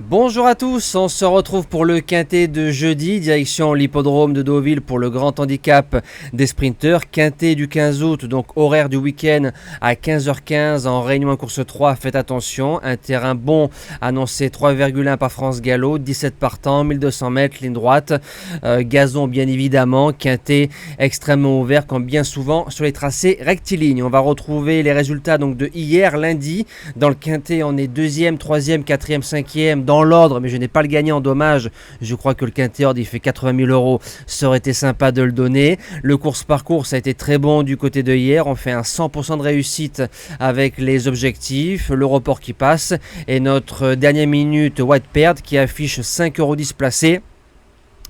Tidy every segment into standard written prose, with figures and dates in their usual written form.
Bonjour à tous, on se retrouve pour le quintet de jeudi, direction l'hippodrome de Deauville pour le grand handicap des sprinteurs. Quintet du 15 août, donc horaire du week-end à 15h15 en réunion en course 3, faites attention. Un terrain bon annoncé 3,1 par France Gallo, 17 partants, 1200 mètres, ligne droite, gazon bien évidemment, quintet extrêmement ouvert comme bien souvent sur les tracés rectilignes. On va retrouver les résultats donc de hier lundi. Dans le quintet on est 2e, 3e, 4e, 5e dans l'ordre, mais je n'ai pas le gagnant, dommage. Je crois que le quintet ordre il fait 80 000 €, ça aurait été sympa de le donner. Le course par course a été très bon du côté de hier, on fait un 100% de réussite avec les objectifs, le report qui passe et notre dernière minute White Perd qui affiche 5,10 € placé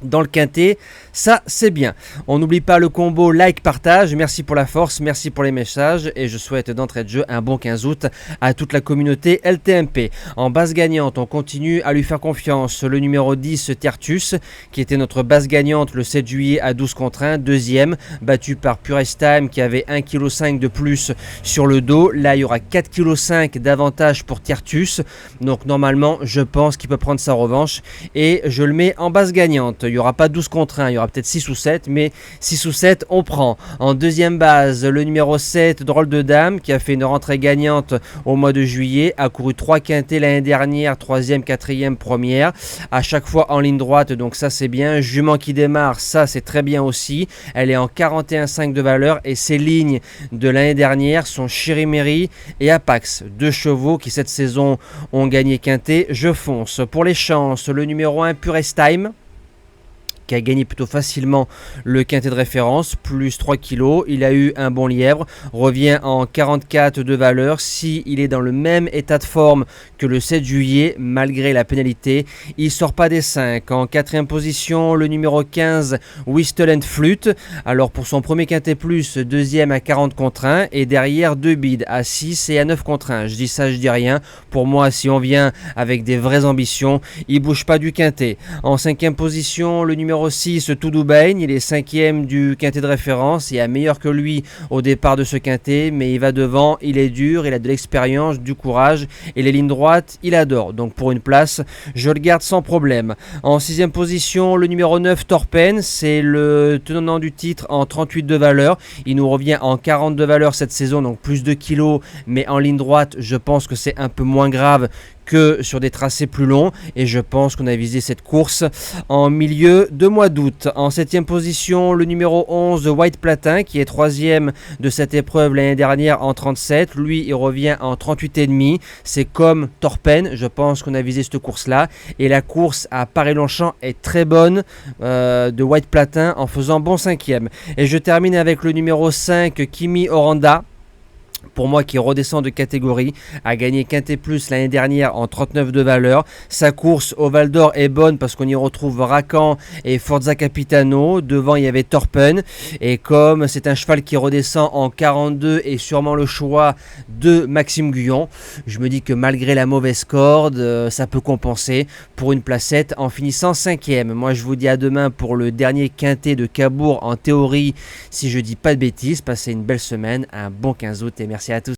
dans le quintet, ça c'est bien. On n'oublie pas le combo like partage, merci pour la force, merci pour les messages et je souhaite d'entrée de jeu un bon 15 août à toute la communauté LTMP. En base gagnante, on continue à lui faire confiance, le numéro 10 Tertus qui était notre base gagnante le 7 juillet à 12 contre 1, deuxième, battu par Purest Time qui avait 1,5 kg de plus sur le dos. Là il y aura 4,5 kg d'avantage pour Tertus, donc normalement je pense qu'il peut prendre sa revanche et je le mets en base gagnante. Il n'y aura pas 12 contre 1, il y aura peut-être 6 ou 7, mais 6 ou 7, on prend. En deuxième base, le numéro 7, Drôle de Dame, qui a fait une rentrée gagnante au mois de juillet, a couru 3 quintets l'année dernière, 3e, 4e, première, à chaque fois en ligne droite, donc ça c'est bien. Jument qui démarre, ça c'est très bien aussi. Elle est en 41,5 de valeur et ses lignes de l'année dernière sont Chirimeri et Apax, deux chevaux qui cette saison ont gagné quintet. Je fonce. Pour les chances, le numéro 1, Purest Time, qui a gagné plutôt facilement le quintet de référence, plus 3 kg. Il a eu un bon lièvre, revient en 44 de valeur. Si il est dans le même état de forme que le 7 juillet, malgré la pénalité, il sort pas des 5. En quatrième position, le numéro 15, Whistle and Flute. Alors pour son premier quintet plus, deuxième à 40 contre 1, et derrière deux bides à 6 et à 9 contre 1. Je dis ça, je dis rien. Pour moi, si on vient avec des vraies ambitions, il bouge pas du quintet. En cinquième position, le numéro 6, Toudou Bain, il est 5e du quintet de référence, il y a meilleur que lui au départ de ce quintet, mais il va devant, il est dur, il a de l'expérience, du courage, et les lignes droites, il adore. Donc pour une place, je le garde sans problème. En sixième position, le numéro 9, Torpen, c'est le tenant du titre en 38 de valeur, il nous revient en 40 de valeur cette saison, donc plus de kilos, mais en ligne droite, je pense que c'est un peu moins grave que sur des tracés plus longs et je pense qu'on a visé cette course en milieu de mois d'août. En 7e position, le numéro 11 de White Platin qui est 3e de cette épreuve l'année dernière en 37. Lui, il revient en 38,5. C'est comme Torpen, je pense qu'on a visé cette course-là. Et la course à Paris-Longchamp est très bonne de White Platin en faisant bon 5e. Et je termine avec le numéro 5, Kimi Oranda. Pour moi qui redescend de catégorie, a gagné Quintet Plus l'année dernière en 39 de valeur. Sa course au Val d'Or est bonne parce qu'on y retrouve Racan et Forza Capitano. Devant il y avait Torpen. Et comme c'est un cheval qui redescend en 42 et sûrement le choix de Maxime Guyon, je me dis que malgré la mauvaise corde, ça peut compenser pour une placette en finissant 5e. Moi je vous dis à demain pour le dernier Quintet de Cabourg en théorie, si je dis pas de bêtises. Passez une belle semaine, un bon 15 août et merci à tous.